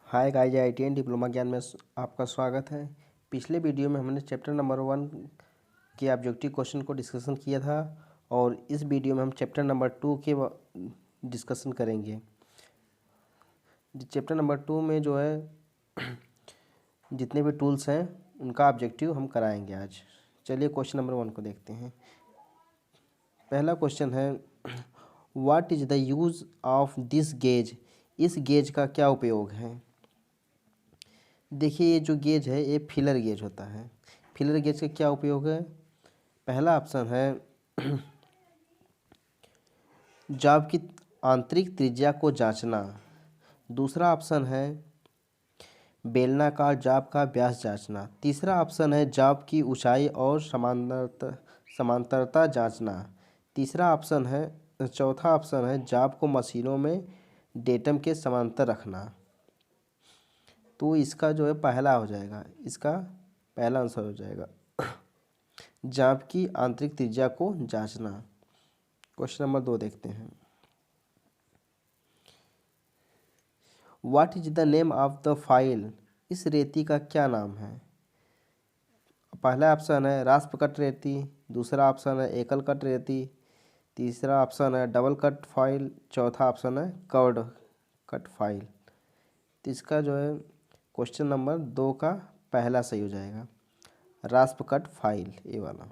Hi guys, IITN diploma ज्ञान में आपका स्वागत है। पिछले वीडियो में हमने चैप्टर नंबर 1 के ऑब्जेक्टिव क्वेश्चन को डिस्कशन किया था और इस वीडियो में हम चैप्टर नंबर 2 के डिस्कशन करेंगे। चैप्टर नंबर 2 में जो है जितने भी टूल्स हैं उनका ऑब्जेक्टिव हम कराएंगे आज। चलिए क्वेश्चन नंबर 1 को देखते हैं। पहला क्वेश्चन है, what is the use of this gauge. इस गेज का क्या उपयोग है। देखिए, ये जो गेज है ये फिलर गेज होता है। फिलर गेज का क्या उपयोग है। पहला ऑप्शन है जाब की आंतरिक त्रिज्या को जांचना। दूसरा ऑप्शन है बेलनाकार जाब का व्यास जांचना। तीसरा ऑप्शन है जाब की ऊंचाई और समांतरता जांचना। चौथा ऑप्शन है जाब को मशीनों में डेटम के समांतर रखना। तो इसका जो है पहला हो जाएगा, इसका पहला आंसर हो जाएगा जाब की आंतरिक त्रिज्या को जांचना। क्वेश्चन नंबर 2 देखते हैं। What is the name of the file. इस रेती का क्या नाम है। पहला ऑप्शन है रास्प कट रेती। दूसरा ऑप्शन है एकल कट रेती। तीसरा ऑप्शन है डबल कट फाइल। चौथा ऑप्शन है कर्व्ड कट फाइल। तो इसका जो है क्वेश्चन नंबर 2 का पहला सही हो जाएगा, रास्प कट फाइल, ये वाला।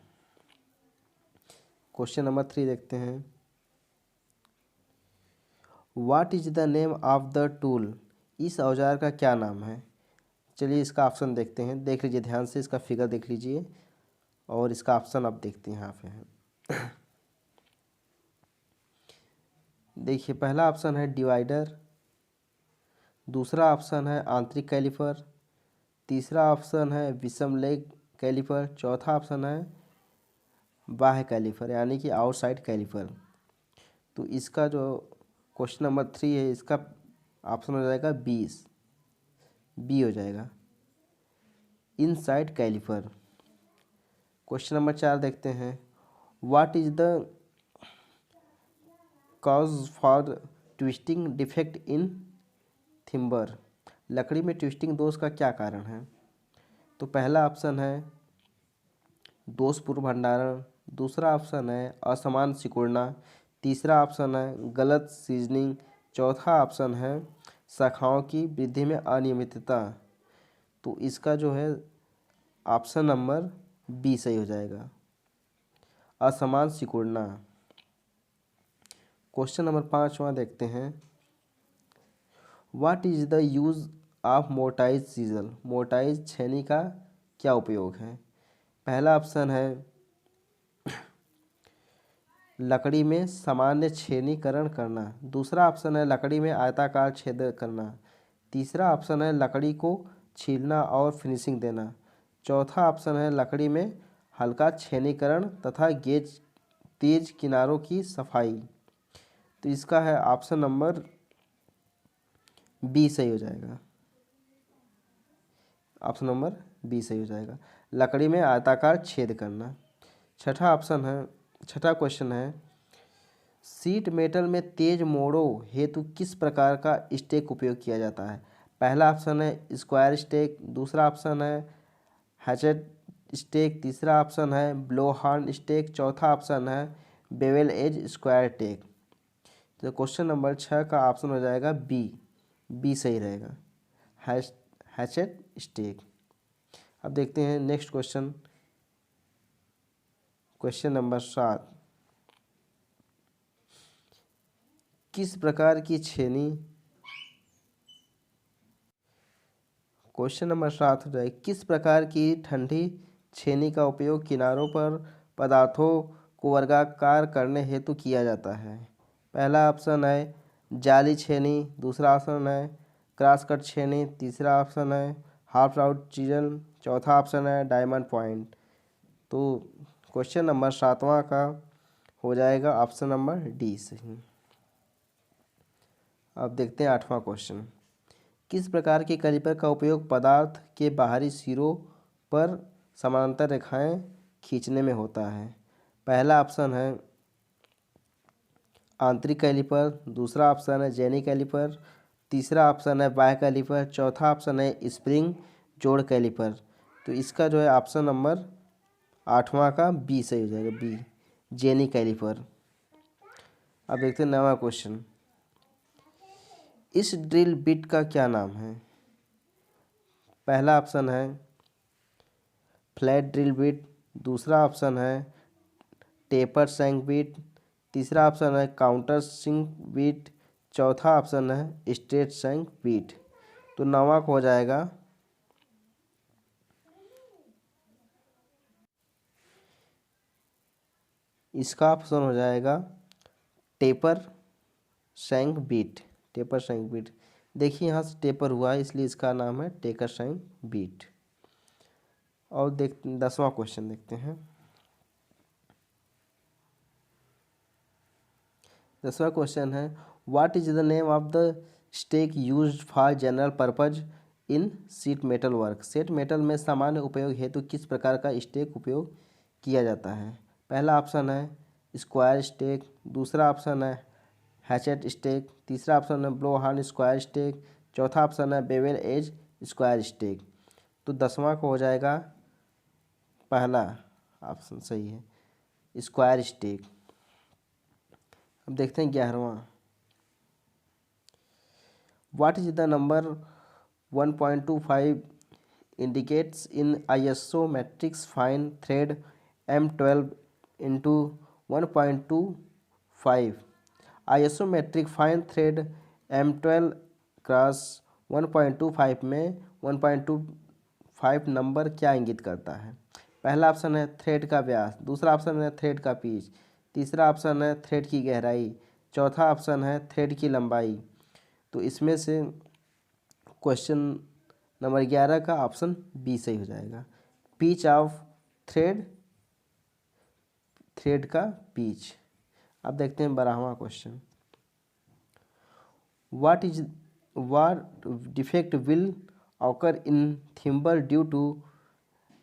क्वेश्चन नंबर 3 देखते हैं। What is the name of the tool. इस औजार का क्या नाम है। चलिए इसका ऑप्शन देखते हैं। देख लीजिए ध्यान से, इसका फिगर देख लीजिए और इसका ऑप्शन आप देखते हैं यहाँ पे है। देखिए, पहला ऑप्शन है डिवाइडर। दूसरा ऑप्शन है आंतरिक कैलिपर। तीसरा ऑप्शन है विषम लेग कैलिपर। चौथा ऑप्शन है बाह्य कैलिपर यानी कि आउटसाइड कैलिपर। तो इसका जो क्वेश्चन नंबर 3 है, इसका ऑप्शन हो जाएगा बी हो जाएगा, इनसाइड कैलिपर। क्वेश्चन नंबर 4 देखते हैं। What is the cause for twisting defect in timber. लकड़ी में ट्विस्टिंग दोष का क्या कारण है। तो पहला ऑप्शन है दोषपूर्ण भंडारण। दूसरा ऑप्शन है असमान सिकुड़ना। तीसरा ऑप्शन है गलत सीजनिंग। चौथा ऑप्शन है शाखाओं की वृद्धि में अनियमितता। तो इसका जो है ऑप्शन नंबर बी सही हो जाएगा, असमान सिकुड़ना। क्वेश्चन नंबर 5वां देखते हैं। What is the use of mortise chisel. Mortise छेनी का क्या उपयोग है। पहला ऑप्शन है लकड़ी में सामान्य छेनीकरण करना। दूसरा ऑप्शन है लकड़ी में आयताकार छेद करना। तीसरा ऑप्शन है लकड़ी को छीलना और फिनिशिंग देना। चौथा ऑप्शन है लकड़ी में हल्का छेनीकरण तथा तेज किनारों की सफाई। तो इसका है ऑप्शन नंबर बी सही हो जाएगा, ऑप्शन नंबर बी सही हो जाएगा, लकड़ी में आयताकार छेद करना। छठा क्वेश्चन है, सीट मेटल में तेज मोड़ों हेतु किस प्रकार का स्टेक उपयोग किया जाता है। पहला ऑप्शन है स्क्वायर स्टेक। दूसरा ऑप्शन है हैचेट स्टेक। तीसरा ऑप्शन है ब्लो हॉर्न स्टेक। चौथा ऑप्शन है बेवेल एज स्क्वायर टेक। तो क्वेश्चन नंबर 6 का ऑप्शन हो जाएगा बी सही रहेगा, हैचेट स्टेक। अब देखते हैं नेक्स्ट क्वेश्चन, क्वेश्चन नंबर 7। किस प्रकार की छेनी। क्वेश्चन नंबर 7 हो जाए, किस प्रकार की ठंडी छेनी का उपयोग किनारों पर पदार्थों को वर्गाकार करने हेतु किया जाता है। पहला ऑप्शन है जाली छेनी। दूसरा ऑप्शन है क्रॉस कट छेनी। तीसरा ऑप्शन है हाफ राउंड चीजल। चौथा ऑप्शन है डायमंड पॉइंट। तो क्वेश्चन नंबर 7वां का हो जाएगा ऑप्शन नंबर डी सही। अब देखते हैं 8वां क्वेश्चन। किस प्रकार के कैलिपर का उपयोग पदार्थ के बाहरी सिरों पर समानांतर रेखाएं खींचने में होता है। पहला ऑप्शन है आंतरिक कैलिपर। दूसरा ऑप्शन है जेनी कैलिपर। तीसरा ऑप्शन है बाह्य कैलिपर, चौथा ऑप्शन है स्प्रिंग जोड़ कैलिपर। तो इसका जो है ऑप्शन नंबर 8वां का बी सही हो जाएगा, बी जेनी कैलिपर। अब देखते हैं 9वां क्वेश्चन। इस ड्रिल बिट का क्या नाम है? पहला ऑप्शन है फ्लैट ड्रिल बिट, दूसरा ऑप्शन है टेपर शैंक बिट, तीसरा ऑप्शन है काउंटर सिंक बिट, चौथा ऑप्शन है स्ट्रेट शैंक बिट। तो 9वां को हो जाएगा इसका ऑप्शन हो जाएगा taper shank bit, taper shank bit. देखिए यहाँ से टेपर हुआ है इसलिए इसका नाम है टेकर शैंक बीट। और 10वां क्वेश्चन देखते हैं। 10वां क्वेश्चन है what is the name of the stake used for general purpose in sheet metal work? Sheet metal में सामान्य उपयोग हेतु किस प्रकार का स्टेक उपयोग किया जाता है? पहला ऑप्शन है स्क्वायर स्टेक, दूसरा ऑप्शन है हैचेट स्टेक, तीसरा ऑप्शन है ब्लो हॉर्न स्क्वायर स्टेक, चौथा ऑप्शन है बेवेल एज स्क्वायर स्टेक। तो 10वां को हो जाएगा पहला ऑप्शन सही है स्क्वायर स्टेक। अब देखते हैं 11वां। What is the number 1.25 indicates in ISO metrics fine thread M12 into 1.25 ISO metric fine thread M12 cross 1.25 में 1.25 नंबर क्या इंगित करता है? पहला ऑप्शन है थ्रेड का व्यास, दूसरा ऑप्शन है थ्रेड का पिच, तीसरा ऑप्शन है थ्रेड की गहराई, चौथा ऑप्शन है थ्रेड की लंबाई। तो इसमें से क्वेश्चन नंबर 11 का ऑप्शन बी सही हो जाएगा, पिच ऑफ थ्रेड, थ्रेड का पिच। अब देखते हैं 12वां question. what defect will occur in timber due to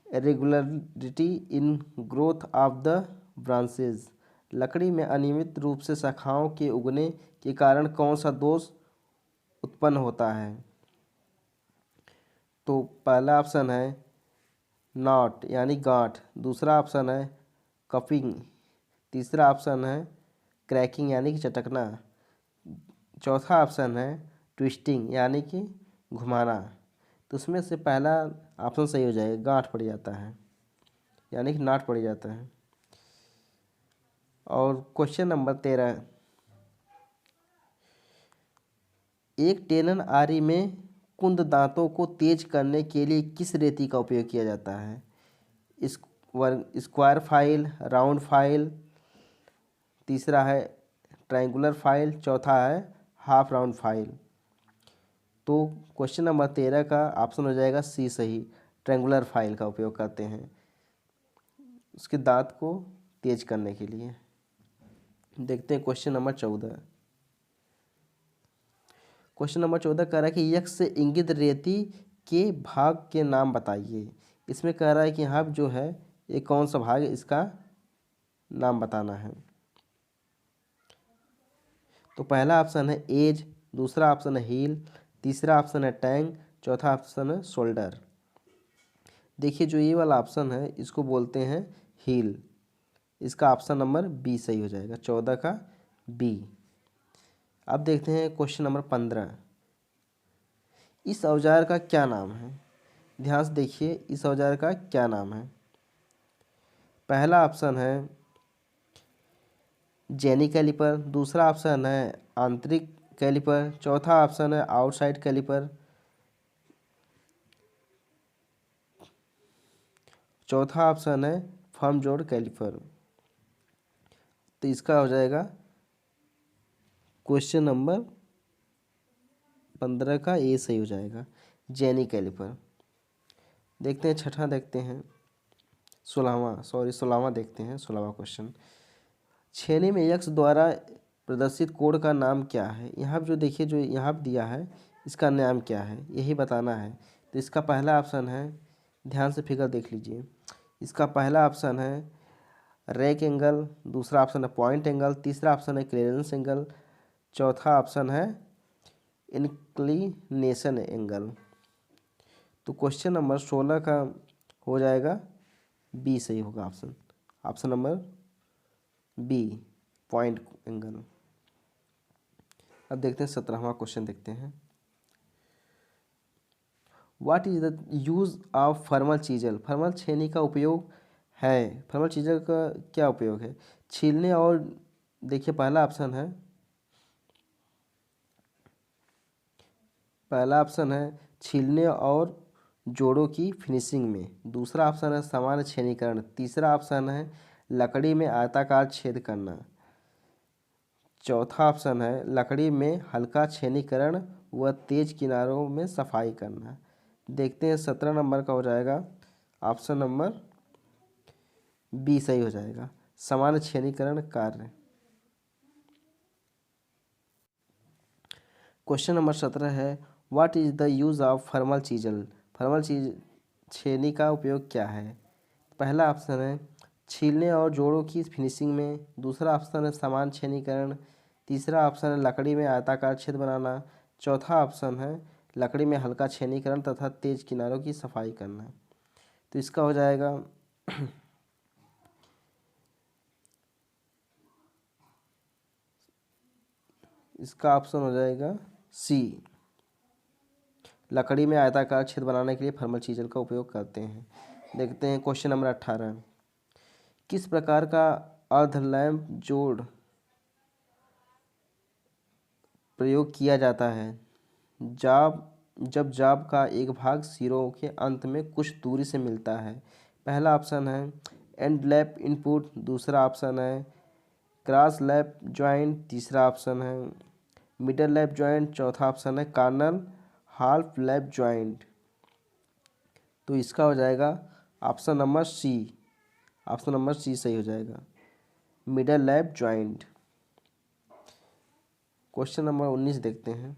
irregularity in growth of the branches? लकड़ी में अनियमित रूप से शाखाओं के उगने के कारण कौन सा दोष उत्पन्न होता है? तो पहला ऑप्शन है नॉट यानी गांठ, दूसरा ऑप्शन है कपिंग, तीसरा ऑप्शन है क्रैकिंग यानी कि चटकना, चौथा ऑप्शन है ट्विस्टिंग यानी कि घुमाना। तो उसमें से पहला ऑप्शन सही हो जाएगा, गांठ पड़ जाता है यानी कि नाट पड़ जाता है। और क्वेश्चन नंबर 13, एक टेनन आरी में कुंद दांतों को तेज करने के लिए किस रेती का उपयोग किया जाता है? स्क्वायर फाइल, राउंड फाइल, तीसरा है ट्रायंगुलर फाइल, चौथा है हाफ राउंड फाइल। तो क्वेश्चन नंबर 13 का ऑप्शन हो जाएगा सी सही, ट्रायंगुलर फाइल का उपयोग करते हैं उसके दांत को तेज करने के लिए। देखते हैं क्वेश्चन नंबर 14। क्वेश्चन नंबर 14 कह रहा है कि यक्ष से इंगित रेती के भाग के नाम बताइए। इसमें कह रहा है कि यहाँ जो है ये कौन सा भाग है, इसका नाम बताना है। तो पहला ऑप्शन है एज, दूसरा ऑप्शन है हील, तीसरा ऑप्शन है टैंग, चौथा ऑप्शन है शोल्डर। देखिए जो ये वाला ऑप्शन है इसको बोलते हैं हील, इसका ऑप्शन नंबर बी सही हो जाएगा, 14 का बी। अब देखते हैं क्वेश्चन नंबर 15। इस औजार का क्या नाम है? ध्यान से देखिए इस औजार का क्या नाम है। पहला ऑप्शन है जेनी कैलिपर, दूसरा ऑप्शन है आंतरिक कैलिपर, चौथा ऑप्शन है आउटसाइड कैलिपर, चौथा ऑप्शन है फर्म जोड़ कैलिपर। तो इसका हो जाएगा क्वेश्चन नंबर 15 का ए सही हो जाएगा, जेनी कैलिपर। देखते हैं छठा, देखते हैं 16वां देखते हैं 16वां क्वेश्चन। छेनी में यक्ष द्वारा प्रदर्शित कोड का नाम क्या है? यहाँ जो देखिए जो यहाँ दिया है इसका नाम क्या है यही बताना है। तो इसका पहला ऑप्शन है, ध्यान से फिगर देख लीजिए, इसका पहला ऑप्शन है रैक एंगल, दूसरा ऑप्शन है पॉइंट एंगल, तीसरा ऑप्शन है क्लियरेंस एंगल, चौथा ऑप्शन है इंक्लिनेशन एंगल। तो क्वेश्चन नंबर 16 का हो जाएगा बी सही होगा option. Option number B, point angle. अब देखते हैं 17वां क्वेश्चन देखते हैं। What is the use of firmer chisel. Firmer छेनी का उपयोग है, फर्मल चीजल का क्या उपयोग है? छीलने और, देखिए पहला ऑप्शन है छीलने और जोड़ों की फिनिशिंग में। दूसरा ऑप्शन है सामान्य छेनीकरण। तीसरा ऑप्शन है लकड़ी में आयताकार छेद करना। चौथा ऑप्शन है लकड़ी में हल्का छेनीकरण व तेज किनारों में सफाई करना। देखते हैं 17 नंबर का हो जाएगा ऑप्शन नंबर बी सही हो जाएगा, सामान्य छेनीकरण कार्य। क्वेश्चन नंबर 17 है what is the use of firmer chisel. Firmer छेनी का उपयोग क्या है? पहला ऑप्शन है छीलने और जोड़ों की फिनिशिंग में। दूसरा ऑप्शन है सामान्य छेनीकरण। तीसरा ऑप्शन है लकड़ी में आयताकार छेद बनाना। चौथा ऑप्शन है लकड़ी में हल्का छेनीकरण तथा तेज किनारों की सफाई करना। तो इसका हो जाएगा इसका ऑप्शन हो जाएगा सी, लकड़ी में आयताकार छेद बनाने के लिए फर्मल चीजल का उपयोग करते हैं। देखते हैं क्वेश्चन नंबर 18, किस प्रकार का अर्ध लैंप जोड़ प्रयोग किया जाता है जब जाब का एक भाग सिरों के अंत में कुछ दूरी से मिलता है? पहला ऑप्शन है एंड लैप इनपुट। दूसरा ऑप्शन है क्रॉस लैप जॉइंट। तीसरा ऑप्शन है मिडल लैप जॉइंट। चौथा ऑप्शन है कार्नल हाल्फ लैप जॉइंट। तो इसका हो जाएगा option number C. Option number C सही हो जाएगा, middle lap joint. Question number 19 देखते हैं।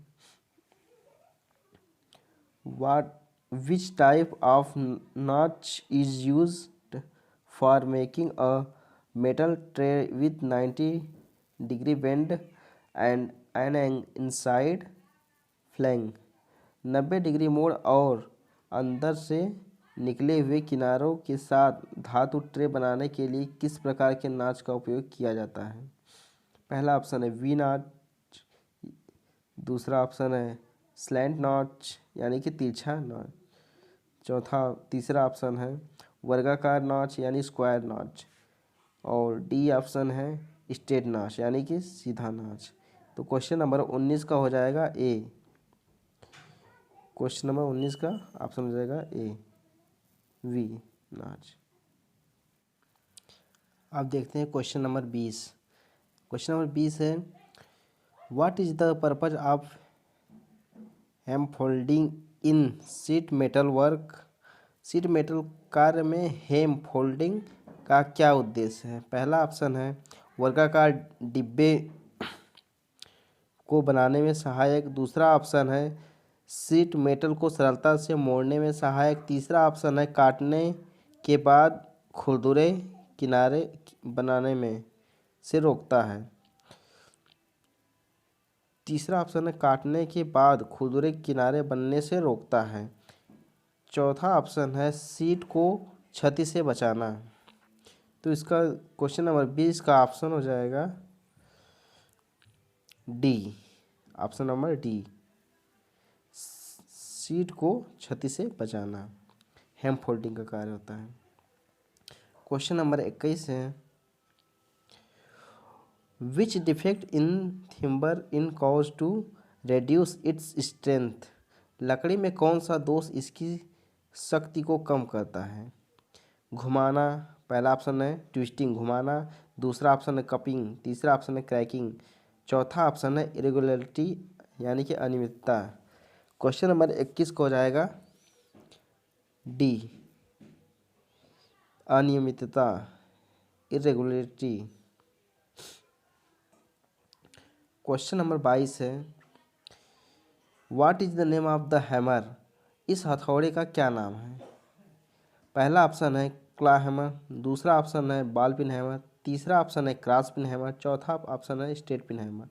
Which type of notch is used for making a metal tray with 90 degree bend and an inside flange. 90 degree मोड़ और अंदर से निकले हुए किनारों के साथ धातु ट्रे बनाने के लिए किस प्रकार के नाच का उपयोग किया जाता है? पहला ऑप्शन है वी नाच। दूसरा ऑप्शन है स्लैंट नॉच यानी कि तिरछा नॉच। तीसरा ऑप्शन है वर्गाकार नॉच यानी स्क्वायर नॉच। और डी ऑप्शन है स्ट्रेट नॉच यानी कि सीधा नॉच। तो क्वेश्चन नंबर 19 का हो जाएगा ए। क्वेश्चन नंबर 19 का ऑप्शन हो जाएगा ए, वी नॉच। अब देखते हैं क्वेश्चन नंबर 20। क्वेश्चन नंबर 20 है what is the purpose of hem folding in sheet metal work. Sheet metal कार्य में हेम फोल्डिंग का क्या उद्देश्य है? पहला ऑप्शन है वर्गाकार डिब्बे को बनाने में सहायक। दूसरा ऑप्शन है शीट मेटल को सरलता से मोड़ने में सहायक। तीसरा ऑप्शन है काटने के बाद खुरदुरे किनारे बनाने में से रोकता है। तीसरा ऑप्शन है काटने के बाद खुरदुरे किनारे बनने से रोकता है। चौथा ऑप्शन है शीट को क्षति से बचाना। तो इसका क्वेश्चन नंबर 20 का ऑप्शन हो जाएगा D, option number D, sheet को क्षति से बचाना हेम फोल्डिंग का कार्य होता है। क्वेश्चन नंबर 21 है which defect in timber in cause to reduce its strength. लकड़ी में कौन सा दोष इसकी शक्ति को कम करता है? घुमाना, पहला ऑप्शन है ट्विस्टिंग घुमाना। दूसरा ऑप्शन है कपिंग। तीसरा ऑप्शन है क्रैकिंग। चौथा ऑप्शन है इरेगुलरिटी यानी कि अनियमितता। क्वेश्चन नंबर 21 को हो जाएगा डी, अनियमितता, इरेगुलरिटी। क्वेश्चन नंबर 22 है what is the name of the hammer. इस हथौड़े का क्या नाम है? पहला ऑप्शन है क्लॉ हैमर। दूसरा ऑप्शन है बॉल पिन हैमर। तीसरा ऑप्शन है क्रॉस पिन हैमर। चौथा ऑप्शन है स्ट्रेट पिन हैमर।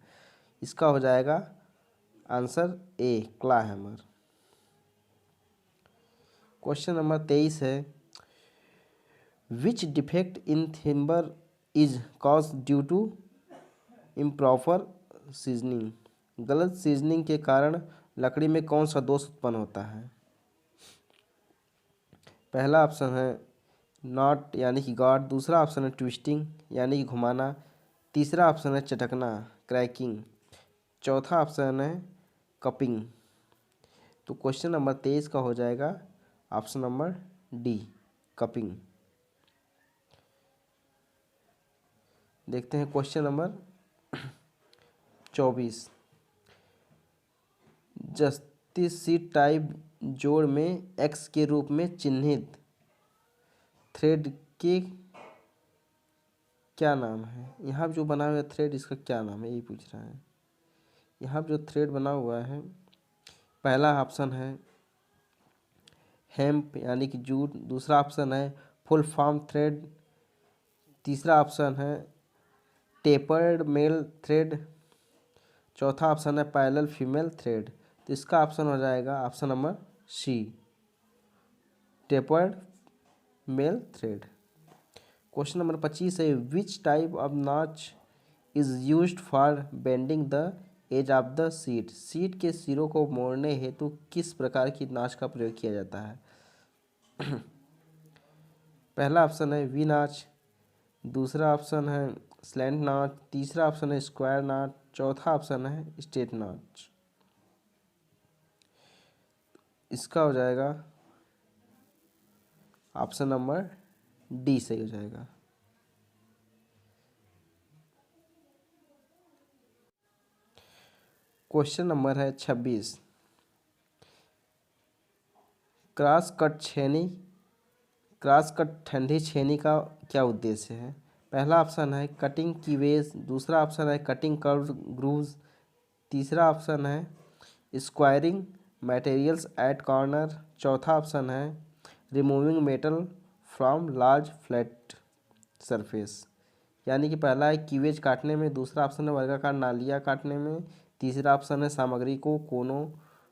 इसका हो जाएगा आंसर ए, क्ला हैमर। क्वेश्चन नंबर 23 है, which defect in timber is cause due to improper seasoning. गलत सीजनिंग के कारण लकड़ी में कौन सा दोष उत्पन्न होता है। पहला ऑप्शन है नॉट यानी कि गार्ड, दूसरा ऑप्शन है ट्विस्टिंग यानी कि घुमाना, तीसरा ऑप्शन है चटकना क्रैकिंग, चौथा ऑप्शन है कपिंग। तो क्वेश्चन नंबर 23 का हो जाएगा ऑप्शन नंबर डी, कपिंग। देखते हैं क्वेश्चन नंबर 24, जस्टिस सी टाइप जोड़ में एक्स के रूप में चिन्हित थ्रेड के क्या नाम है। यहाँ जो बना हुआ थ्रेड इसका क्या नाम है, ये पूछ रहा है। यहाँ जो थ्रेड बना हुआ है, पहला ऑप्शन है हेम्प यानी कि जूट, दूसरा ऑप्शन है फुल फॉर्म थ्रेड, तीसरा ऑप्शन है टेपर्ड मेल थ्रेड, चौथा ऑप्शन है पैरेलल फीमेल थ्रेड। तो इसका ऑप्शन हो जाएगा option number C, tapered male thread. Question number 25 है, which type of notch is used for bending the edge of the sheet. Sheet के सिरों को मोड़ने हेतु किस प्रकार की नॉच का प्रयोग किया जाता है। पहला ऑप्शन है वी नॉच, दूसरा ऑप्शन है स्लैंट नॉच, तीसरा ऑप्शन है स्क्वायर नॉच, चौथा ऑप्शन है स्ट्रेट नॉच। इसका हो जाएगा ऑप्शन नंबर डी सही हो जाएगा। क्वेश्चन नंबर है 26, क्रॉस कट छेनी, क्रॉस कट ठंडी छेनी का क्या उद्देश्य है। पहला ऑप्शन है कटिंग की वेज, दूसरा ऑप्शन है कटिंग कर्व ग्रूव्स, तीसरा ऑप्शन है स्क्वायरिंग मटेरियल्स एट कॉर्नर, चौथा ऑप्शन है removing metal from large flat surface. यानी कि पहला है कीवेज काटने में, दूसरा ऑप्शन है वर्गाकार नालियाँ काटने में, तीसरा ऑप्शन है सामग्री को कोनों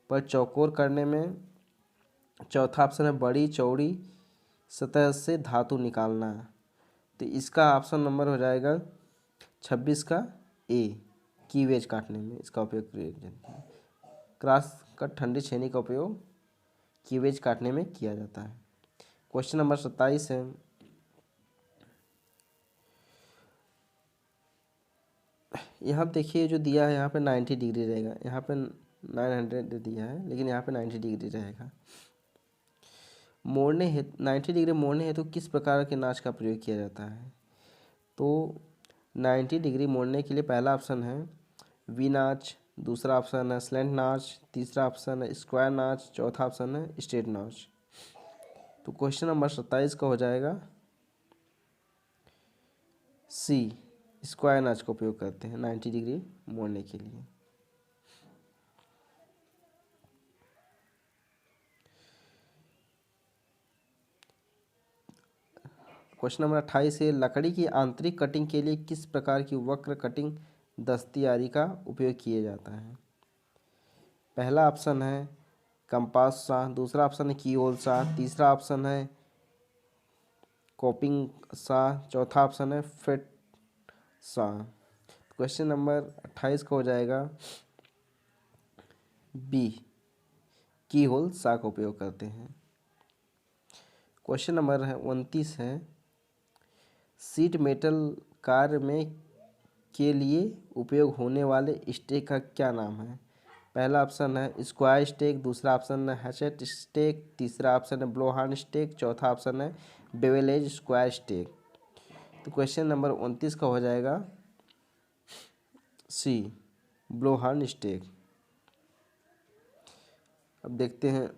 पर चौकोर करने में, चौथा ऑप्शन है बड़ी चौड़ी सतह से धातु निकालना। तो इसका ऑप्शन नंबर हो जाएगा 26 का ए, कीवेज काटने में इसका उपयोग किया जाता है। क्रॉस कट ठंडी छेनी का उपयोग कीवेज काटने में किया जाता है। क्वेश्चन नंबर 27 है, यहाँ पे देखिए जो दिया है यहाँ पे 90 डिग्री रहेगा, यहाँ पे 900 दिया है लेकिन यहाँ पे 90 डिग्री रहेगा। मोड़ने है 90 डिग्री मोड़ने है तो किस प्रकार के नाच का प्रयोग किया जाता है। तो 90 डिग्री मोड़ने के लिए पहला ऑप्शन है वी नाच, दूसरा ऑप्शन है स्लैंट नाच, तीसरा ऑप्शन है स्क्वायर नाच, चौथा ऑप्शन है स्ट्रेट नाच। तो क्वेश्चन नंबर 27 का हो जाएगा सी, स्क्वायर नाच का उपयोग करते हैं 90 डिग्री मोड़ने के लिए। क्वेश्चन नंबर 28 है, लकड़ी की आंतरिक कटिंग के लिए किस प्रकार की वक्र कटिंग दस्तारी का उपयोग किया जाता है। पहला ऑप्शन है कंपास सा, दूसरा ऑप्शन है की होल सा, तीसरा ऑप्शन है कॉपिंग सा, चौथा ऑप्शन है फिट सा। क्वेश्चन नंबर 28 का हो जाएगा बी, की होल सा का उपयोग करते हैं। क्वेश्चन नंबर 29 है, सीट मेटल कार्य में के लिए उपयोग होने वाले स्टेक का क्या नाम है। पहला ऑप्शन है स्क्वायर स्टेक, दूसरा ऑप्शन है हैचेट स्टेक, तीसरा ऑप्शन है ब्लोहार्न स्टेक, चौथा ऑप्शन है बेवेलेज स्क्वायर स्टेक। तो क्वेश्चन नंबर 29 का हो जाएगा सी, ब्लोहार्न स्टेक। अब देखते हैं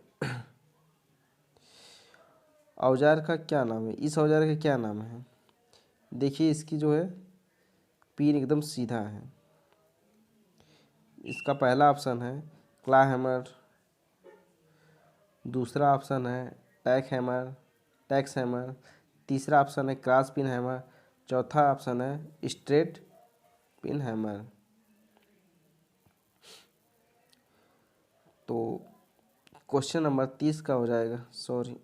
औजार का क्या नाम है, इस औजार का क्या नाम है। देखिए इसकी जो है पीन एकदम सीधा है। इसका पहला ऑप्शन है क्ला हैमर, दूसरा ऑप्शन है टैक्स हैमर, तीसरा ऑप्शन है क्रॉस पिन हैमर, चौथा ऑप्शन है स्ट्रेट पिन हैमर। तो क्वेश्चन नंबर 30 का हो जाएगा, सॉरी,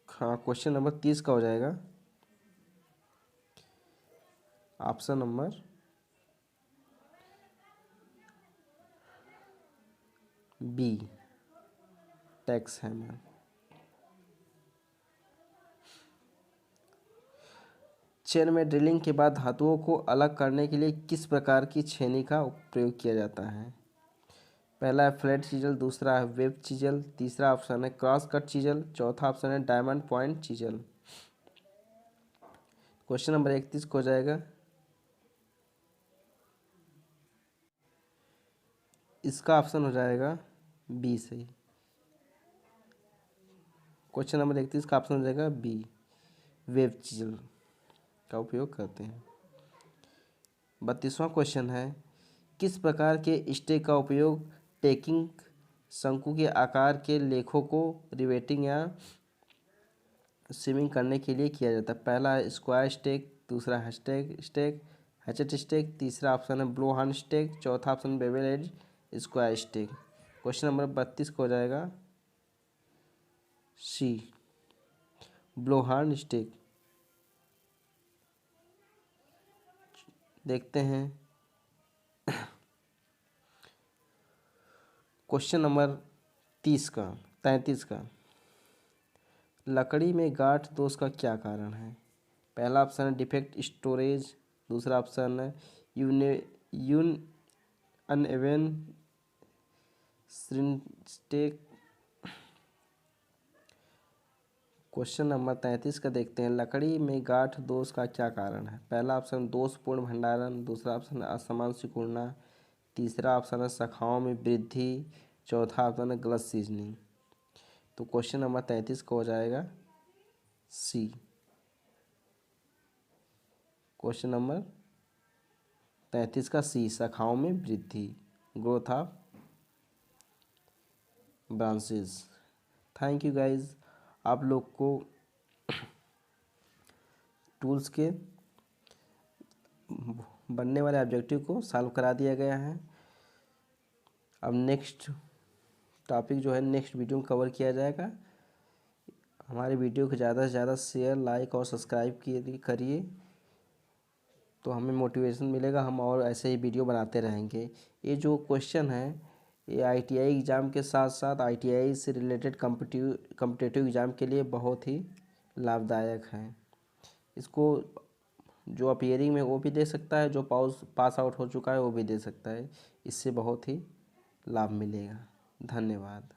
हाँ क्वेश्चन नंबर 30 का हो जाएगा option number B, tacks hammer. चेन में ड्रिलिंग के बाद धातुओं को अलग करने के लिए किस प्रकार की छेनी का प्रयोग किया जाता है? पहला है फ्लैट चीजल, दूसरा है वेब चीजल, तीसरा ऑप्शन है क्रॉस कट चीजल, चौथा ऑप्शन है diamond point chisel. Question number 31 को हो जाएगा, इसका ऑप्शन हो जाएगा बी सही। क्वेश्चन नंबर 31 का ऑप्शन हो जाएगा बी, वेब चीजल का उपयोग करते हैं। 32वां क्वेश्चन है, किस प्रकार के स्टेक का उपयोग टेकिंग शंकु के आकार के लेखों को रिवेटिंग या स्विमिंग करने के लिए किया जाता है? पहला है स्क्वायर स्टेक, दूसरा हैशटैग स्टेक, हैचेट स्टेक, तीसरा ऑप्शन है ब्लो हॉर्न स्टेक, चौथा option bevel edge square stake. Question number 32 को हो जाएगा सी, ब्लो हॉर्न स्टेक। देखते हैं क्वेश्चन नंबर 33 का, लकड़ी में गांठ दोष का क्या कारण है? पहला ऑप्शन है डिफेक्ट स्टोरेज, दूसरा ऑप्शन है यून अनएवन स्टेक। क्वेश्चन नंबर 33 का देखते हैं, लकड़ी में गांठ दोष का क्या कारण है? पहला ऑप्शन दोषपूर्ण भंडारण, दूसरा ऑप्शन है असमान सिकुड़ना, तीसरा ऑप्शन है शाखाओं में वृद्धि, चौथा ऑप्शन है गलत सीजनिंग। तो क्वेश्चन नंबर 33 को हो जाएगा सी, क्वेश्चन नंबर 33 का सी, शाखाओं में वृद्धि, growth of branches. Thank you guys, आप लोग को टूल्स के बनने वाले ऑब्जेक्टिव को सॉल्व करा दिया गया है। अब नेक्स्ट टॉपिक जो है नेक्स्ट वीडियो में कवर किया जाएगा। हमारे वीडियो को ज़्यादा से ज़्यादा शेयर, लाइक और सब्सक्राइब करिए, तो हमें मोटिवेशन मिलेगा, हम और ऐसे ही वीडियो बनाते रहेंगे। ये जो क्वेश्चन है ये ITI एग्ज़ाम के साथ साथ ITI से रिलेटेड कॉम्पिटिटिव एग्ज़ाम के लिए बहुत ही लाभदायक है। इसको जो अपीयरिंग में वो भी दे सकता है, जो पास आउट हो चुका है वो भी दे सकता है, इससे बहुत ही लाभ मिलेगा। धन्यवाद।